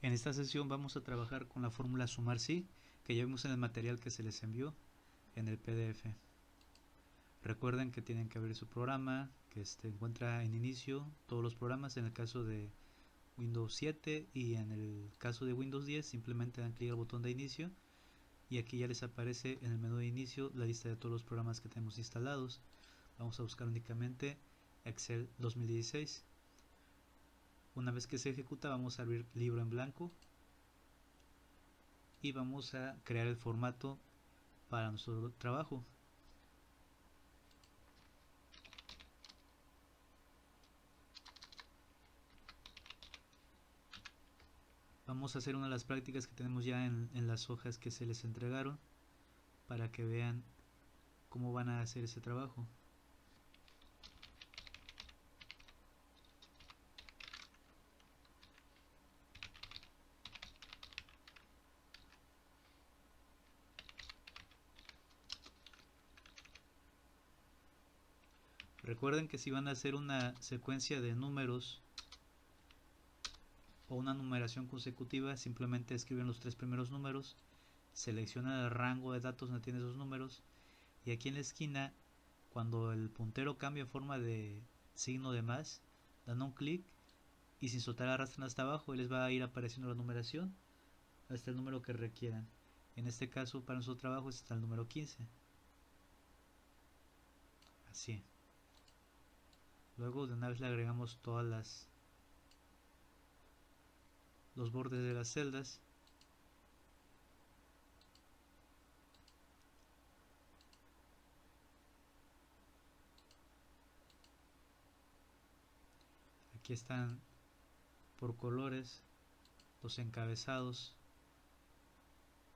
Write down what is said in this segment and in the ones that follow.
En esta sesión vamos a trabajar con la fórmula sumar sí, que ya vimos en el material que se les envió en el PDF. Recuerden que tienen que abrir su programa, que encuentra en inicio todos los programas, en el caso de Windows 7 y en el caso de Windows 10 simplemente dan clic al botón de inicio y aquí ya les aparece en el menú de inicio la lista de todos los programas que tenemos instalados. Vamos a buscar únicamente Excel 2016. Una vez que se ejecuta vamos a abrir libro en blanco y vamos a crear el formato para nuestro trabajo. Vamos a hacer una de las prácticas que tenemos ya en las hojas que se les entregaron para que vean cómo van a hacer ese trabajo. Recuerden que si van a hacer una secuencia de números o una numeración consecutiva, simplemente escriben los tres primeros números, seleccionan el rango de datos donde tiene esos números y aquí en la esquina, cuando el puntero cambia forma de signo de más, dan un clic y sin soltar arrastran hasta abajo y les va a ir apareciendo la numeración hasta el número que requieran. En este caso para nuestro trabajo es hasta el número 15. Así. Luego de una vez le agregamos todas los bordes de las celdas. Aquí están por colores los encabezados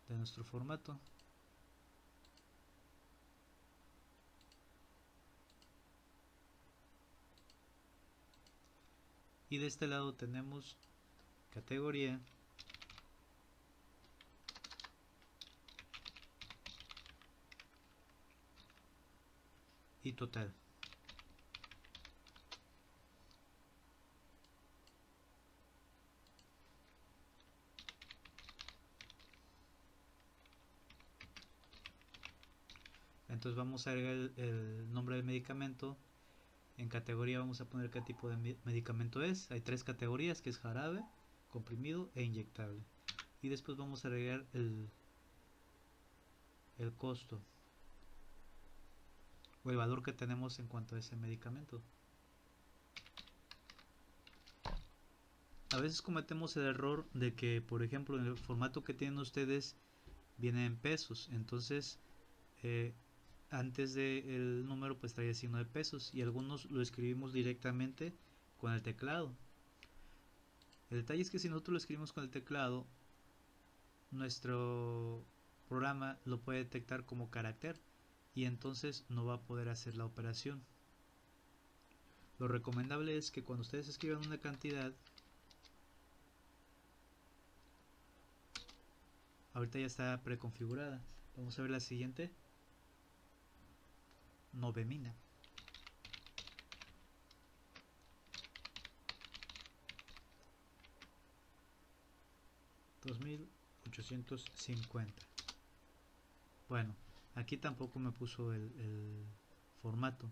de nuestro formato. Y de este lado tenemos categoría, y total. Entonces vamos a agregar el nombre del medicamento. En categoría vamos a poner qué tipo de medicamento es. Hay tres categorías, que es jarabe, comprimido e inyectable. Y después vamos a agregar el costo o el valor que tenemos en cuanto a ese medicamento. A veces cometemos el error de que, por ejemplo, en el formato que tienen ustedes viene en pesos, entonces antes del número pues trae signo de pesos y algunos lo escribimos directamente con el teclado. El detalle es que si nosotros lo escribimos con el teclado, nuestro programa lo puede detectar como carácter y entonces no va a poder hacer la operación. Lo recomendable es que cuando ustedes escriban una cantidad, ahorita ya está preconfigurada. Vamos a ver la siguiente. Novemina. $2,850. Bueno, aquí tampoco me puso el formato.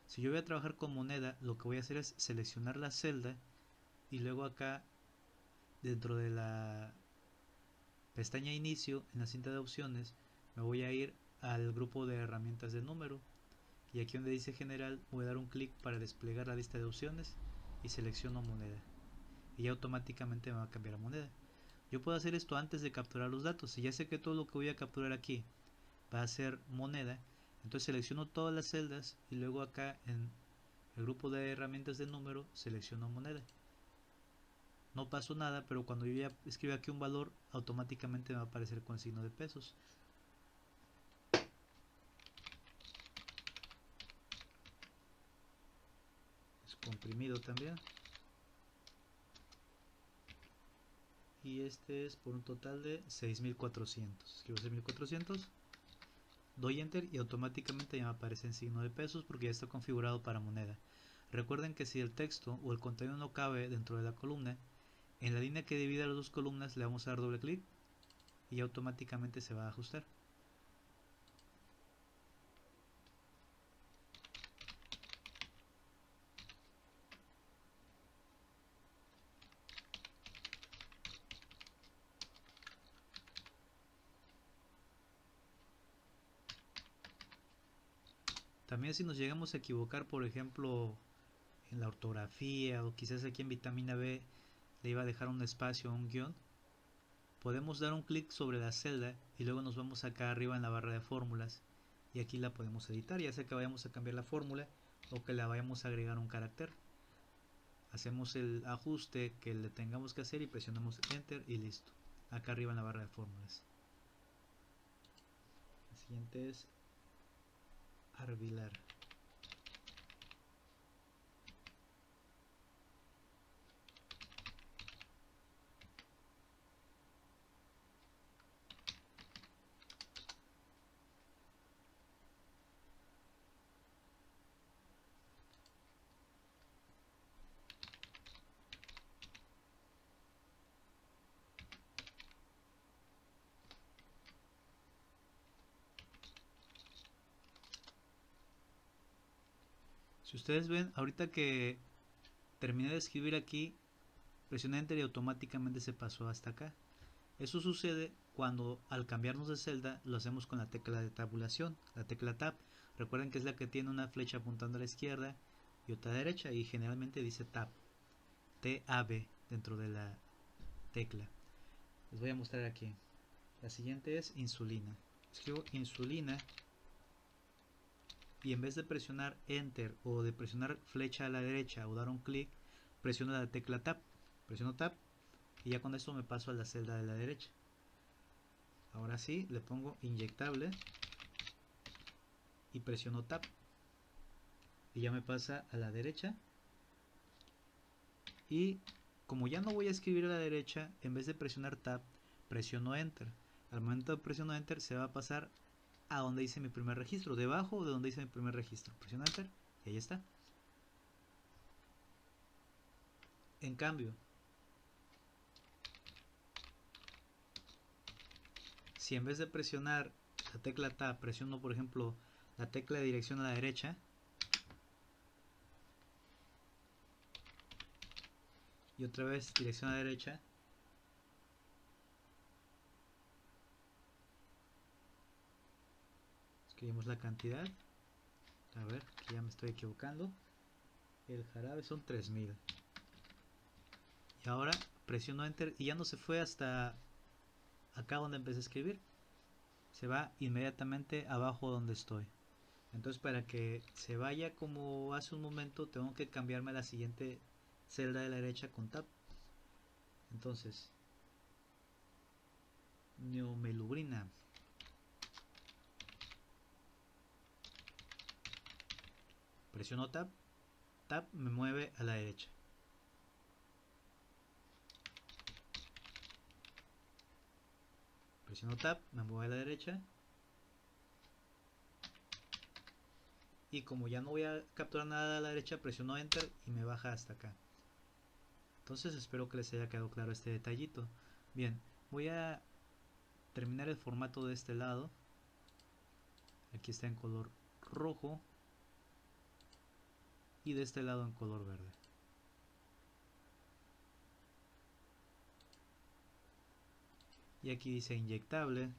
Si yo voy a trabajar con moneda, lo que voy a hacer es seleccionar la celda y luego acá dentro de la pestaña inicio en la cinta de opciones me voy a ir al grupo de herramientas de número y aquí donde dice general voy a dar un clic para desplegar la lista de opciones y selecciono moneda y ya automáticamente me va a cambiar a moneda. Yo puedo hacer esto antes de capturar los datos. Si ya sé que todo lo que voy a capturar aquí va a ser moneda, entonces selecciono todas las celdas y luego acá en el grupo de herramientas de número selecciono moneda. No pasó nada, pero cuando yo ya escribo aquí un valor, automáticamente me va a aparecer con el signo de pesos. Es comprimido también. Y este es por un total de 6,400. Escribo 6,400. Doy enter y automáticamente ya me aparece en signo de pesos porque ya está configurado para moneda. Recuerden que si el texto o el contenido no cabe dentro de la columna, En la línea que divide las dos columnas le vamos a dar doble clic y automáticamente se va a ajustar. También si nos llegamos a equivocar, por ejemplo, en la ortografía o quizás aquí en vitamina B le iba a dejar un espacio o un guión, podemos dar un clic sobre la celda y luego nos vamos acá arriba en la barra de fórmulas y aquí la podemos editar, ya sea que vayamos a cambiar la fórmula o que la vayamos a agregar un carácter. Hacemos el ajuste que le tengamos que hacer y presionamos enter y listo, acá arriba en la barra de fórmulas. El siguiente es Arvilar. Si ustedes ven, ahorita que terminé de escribir aquí, presioné enter y automáticamente se pasó hasta acá. Eso sucede cuando al cambiarnos de celda lo hacemos con la tecla de tabulación, la tecla Tab. Recuerden que es la que tiene una flecha apuntando a la izquierda y otra a la derecha y generalmente dice Tab, T-A-B dentro de la tecla. Les voy a mostrar aquí. La siguiente es insulina. Escribo insulina y en vez de presionar enter o de presionar flecha a la derecha o dar un clic, presiono la tecla Tab. Presiono Tab y ya con esto me paso a la celda de la derecha. Ahora sí, le pongo inyectable y presiono Tab y ya me pasa a la derecha. Y como ya no voy a escribir a la derecha, en vez de presionar Tab, presiono Enter. Al momento de presiono Enter se va a pasar a donde dice mi primer registro, debajo de donde dice mi primer registro. Presiono Enter y ahí está. En cambio, si en vez de presionar la tecla Tab, presiono por ejemplo la tecla de dirección a la derecha, y otra vez dirección a la derecha, escribimos la cantidad, a ver, que ya me estoy equivocando, el jarabe son 3000, y ahora presiono enter y ya no se fue hasta acá donde empecé a escribir, se va inmediatamente abajo donde estoy. Entonces para que se vaya como hace un momento tengo que cambiarme a la siguiente celda de la derecha con Tab. Entonces neomelubrina, presiono Tab, Tab me mueve a la derecha, presiono Tab, me mueve a la derecha, y como ya no voy a capturar nada a la derecha, presiono enter y me baja hasta acá. Entonces espero que les haya quedado claro este detallito. Bien, voy a terminar el formato de este lado. Aquí está en color rojo y de este lado en color verde. Y aquí dice inyectable,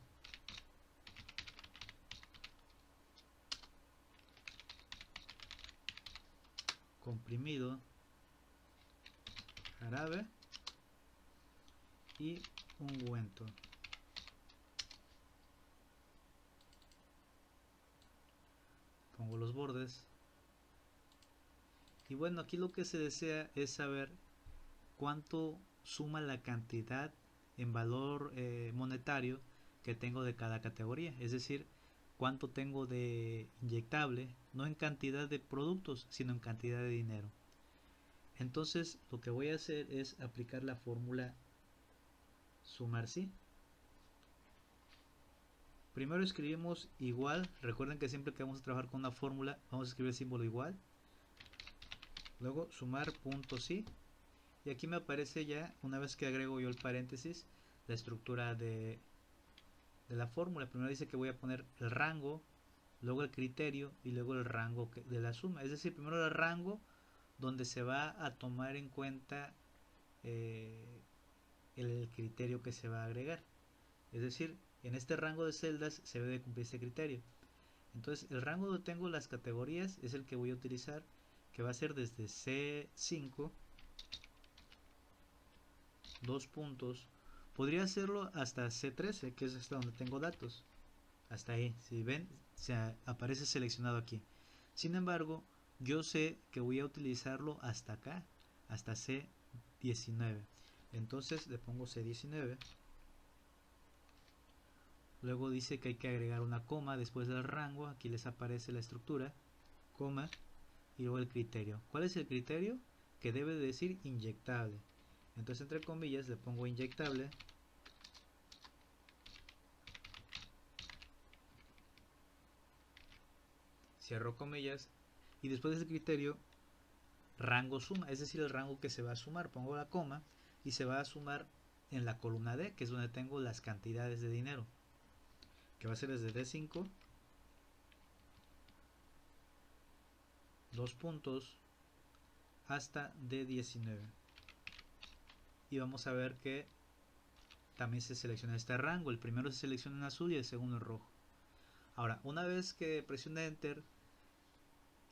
comprimido, jarabe y ungüento. Pongo los bordes. Y bueno, aquí lo que se desea es saber cuánto suma la cantidad en valor monetario que tengo de cada categoría. Es decir, cuánto tengo de inyectable, no en cantidad de productos, sino en cantidad de dinero. Entonces lo que voy a hacer es aplicar la fórmula sumar sí. Primero escribimos igual, recuerden que siempre que vamos a trabajar con una fórmula vamos a escribir el símbolo igual, luego sumar punto sí, Y aquí me aparece ya, una vez que agrego yo el paréntesis, la estructura de la fórmula. Primero dice que voy a poner el rango, luego el criterio y luego el rango de la suma. Es decir, primero el rango donde se va a tomar en cuenta el criterio que se va a agregar. Es decir, en este rango de celdas se debe de cumplir este criterio. Entonces el rango donde tengo las categorías es el que voy a utilizar, que va a ser desde C5, dos puntos. Podría hacerlo hasta C13, que es hasta donde tengo datos. Hasta ahí, si ven, se aparece seleccionado aquí. Sin embargo, yo sé que voy a utilizarlo hasta acá, hasta C19. Entonces le pongo C19. Luego dice que hay que agregar una coma después del rango. Aquí les aparece la estructura, coma, y luego el criterio. ¿Cuál es el criterio? Que debe de decir inyectable. Entonces entre comillas le pongo inyectable. Cierro comillas. Y después de ese criterio, rango suma, es decir, el rango que se va a sumar. Pongo la coma y se va a sumar en la columna D, que es donde tengo las cantidades de dinero, que va a ser desde D5, dos puntos, hasta D19. Y vamos a ver que también se selecciona este rango. El primero se selecciona en azul y el segundo en rojo. Ahora, una vez que presione Enter,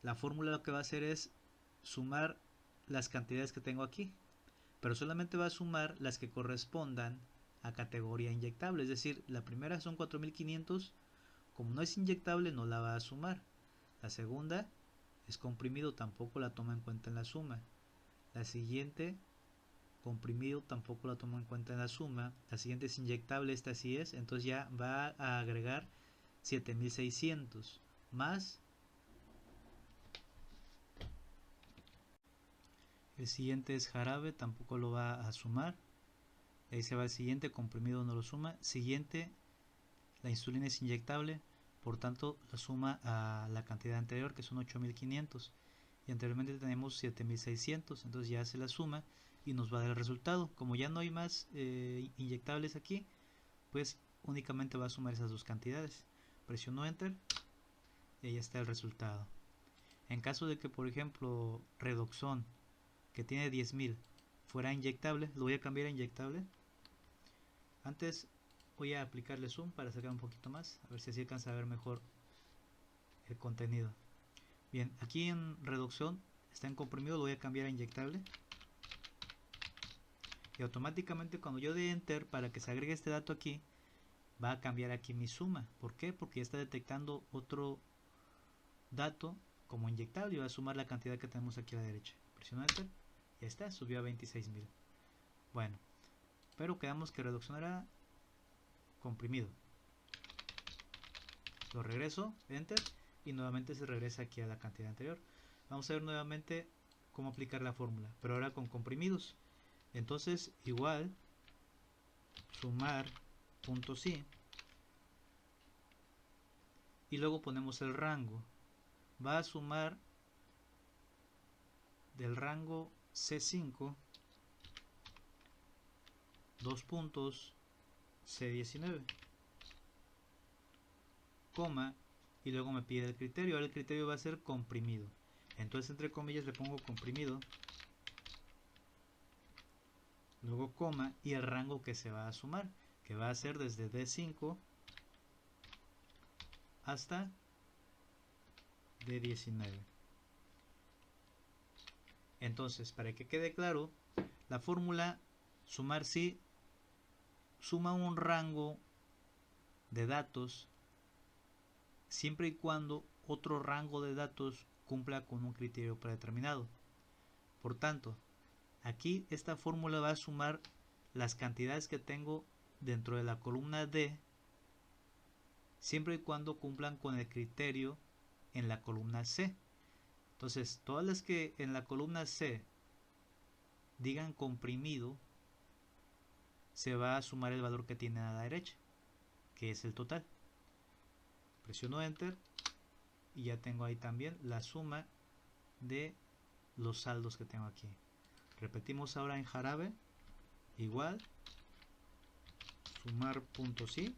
la fórmula lo que va a hacer es sumar las cantidades que tengo aquí, pero solamente va a sumar las que correspondan a categoría inyectable. Es decir, la primera son 4500, como no es inyectable no la va a sumar. La segunda es comprimido, tampoco la toma en cuenta en la suma. La siguiente, comprimido, tampoco la toma en cuenta en la suma. La siguiente es inyectable, esta sí es, entonces ya va a agregar 7600 más. El siguiente es jarabe, tampoco lo va a sumar. Ahí se va el siguiente, comprimido no lo suma. Siguiente, la insulina es inyectable, por tanto la suma a la cantidad anterior, que son 8500. Y anteriormente tenemos 7600, entonces ya se la suma y nos va a dar el resultado. Como ya no hay más inyectables aquí, pues únicamente va a sumar esas dos cantidades. Presiono Enter y ahí está el resultado. En caso de que, por ejemplo, Redoxon, que tiene 10.000, fuera inyectable, lo voy a cambiar a inyectable. Antes voy a aplicarle zoom para sacar un poquito más, a ver si así alcanza a ver mejor el contenido. Bien, aquí en reducción está en comprimido, lo voy a cambiar a inyectable. Y automáticamente cuando yo dé Enter para que se agregue este dato aquí, va a cambiar aquí mi suma. ¿Por qué? Porque ya está detectando otro dato como inyectable y va a sumar la cantidad que tenemos aquí a la derecha. Presiono Enter, ya está, subió a 26.000. Bueno, pero quedamos que reducción era comprimido. Lo regreso, Enter, y nuevamente se regresa aquí a la cantidad anterior. Vamos a ver nuevamente cómo aplicar la fórmula, pero ahora con comprimidos. Entonces, igual, sumar punto sí, y luego ponemos el rango. Va a sumar del rango C5, dos puntos, C19, coma, y luego me pide el criterio. Ahora el criterio va a ser comprimido. Entonces, entre comillas, le pongo comprimido, luego coma y el rango que se va a sumar, que va a ser desde D5 hasta D19. Entonces, para que quede claro, la fórmula sumar sí suma un rango de datos siempre y cuando otro rango de datos cumpla con un criterio predeterminado. Por tanto, aquí esta fórmula va a sumar las cantidades que tengo dentro de la columna D siempre y cuando cumplan con el criterio en la columna C. Entonces, todas las que en la columna C digan comprimido, se va a sumar el valor que tiene a la derecha, que es el total. Presiono Enter y ya tengo ahí también la suma de los saldos que tengo aquí. Repetimos ahora en jarabe, igual, sumar.si,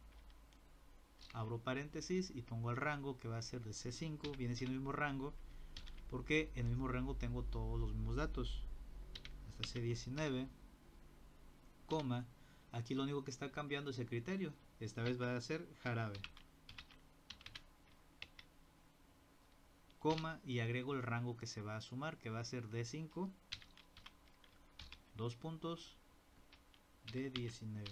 abro paréntesis y pongo el rango que va a ser de C5, viene siendo el mismo rango, porque en el mismo rango tengo todos los mismos datos, hasta C19, coma, aquí lo único que está cambiando es el criterio, esta vez va a ser jarabe, coma, y agrego el rango que se va a sumar, que va a ser D5, dos puntos, D19.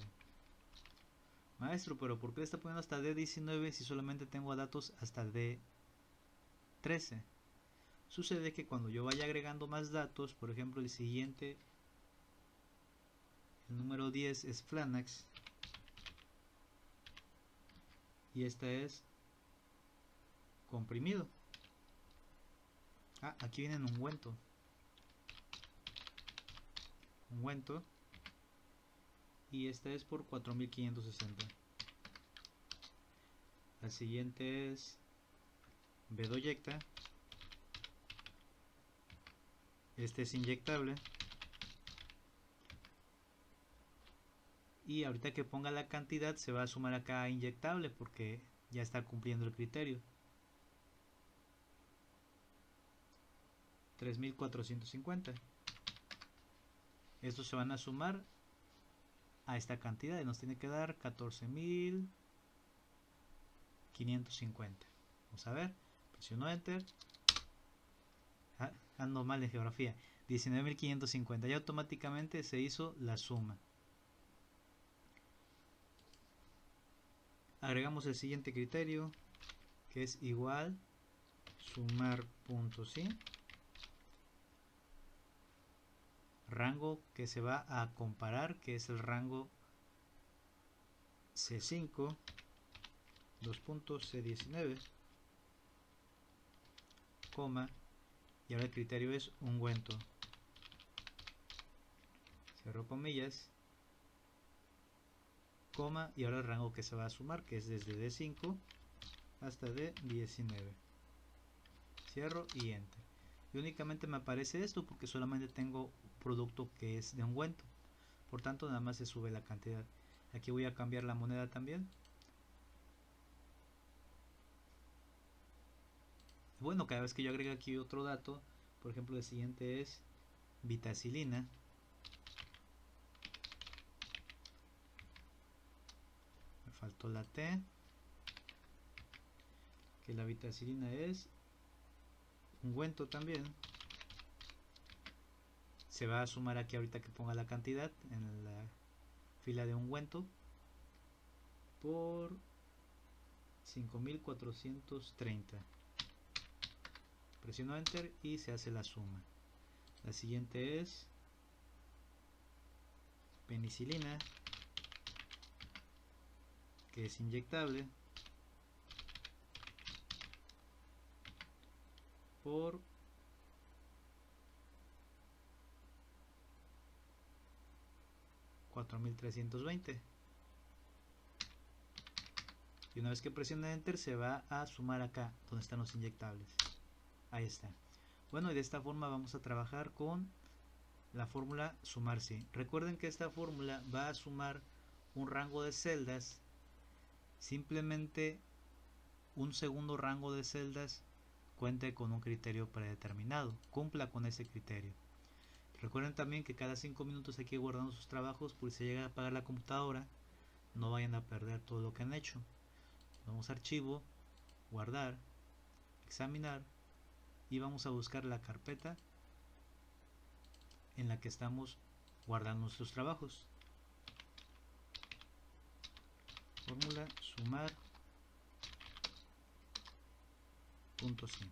Maestro, pero ¿por qué le está poniendo hasta D19 si solamente tengo datos hasta D13? Sucede que cuando yo vaya agregando más datos, por ejemplo el siguiente, el número 10 es Flanax, y esta es comprimido. Aquí viene un ungüento, y esta es por 4560. La siguiente es Bedoyecta, este es inyectable, y ahorita que ponga la cantidad se va a sumar acá a inyectable porque ya está cumpliendo el criterio. 3450. Estos se van a sumar a esta cantidad y nos tiene que dar 14550. Vamos a ver, presiono enter, ando mal de geografía, 19550, y automáticamente se hizo la suma. Agregamos el siguiente criterio, que es igual sumar.si, rango que se va a comparar, que es el rango C5, dos puntos, C19, coma, y ahora el criterio es ungüento, cierro comillas, coma, y ahora el rango que se va a sumar, que es desde D5 hasta D19, cierro y enter. Y únicamente me aparece esto porque solamente tengo un producto que es de ungüento, por tanto nada más se sube la cantidad. Aquí voy a cambiar la moneda también. Bueno, cada vez que yo agrego aquí otro dato, por ejemplo el siguiente es vitacilina, me faltó la T, que la vitacilina es ungüento también, se va a sumar aquí ahorita que ponga la cantidad en la fila de ungüento por 5430. Presiono enter y se hace la suma. La siguiente es penicilina, que es inyectable, por 4320. Y una vez que presione enter se va a sumar acá donde están los inyectables. Ahí está. Bueno, y de esta forma vamos a trabajar con la fórmula sumarse. Recuerden que esta fórmula va a sumar un rango de celdas, simplemente un segundo rango de celdas cuente con un criterio predeterminado, cumpla con ese criterio. Recuerden también que cada 5 minutos hay que ir guardando sus trabajos, por si llega a apagar la computadora no vayan a perder todo lo que han hecho. Vamos a archivo, guardar, examinar, y vamos a buscar la carpeta en la que estamos guardando nuestros trabajos. Fórmula sumar .si.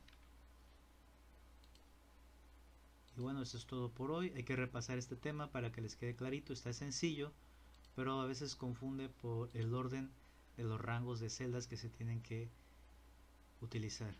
Y bueno, eso es todo por hoy. Hay que repasar este tema para que les quede clarito. Está sencillo, pero a veces confunde por el orden de los rangos de celdas que se tienen que utilizar.